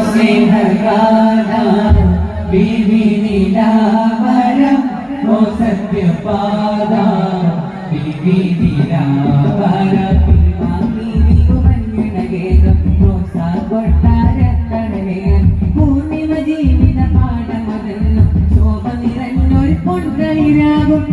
സ്നേഹഗാന ബീവി നിലാവരം ഓ സത്യപാദ ബീവി നിലാവരം പൂർണിമ ജീവിത പാഠമതെന്നും ശോഭ നിറഞ്ഞൊരു പൊൻകൈരാകും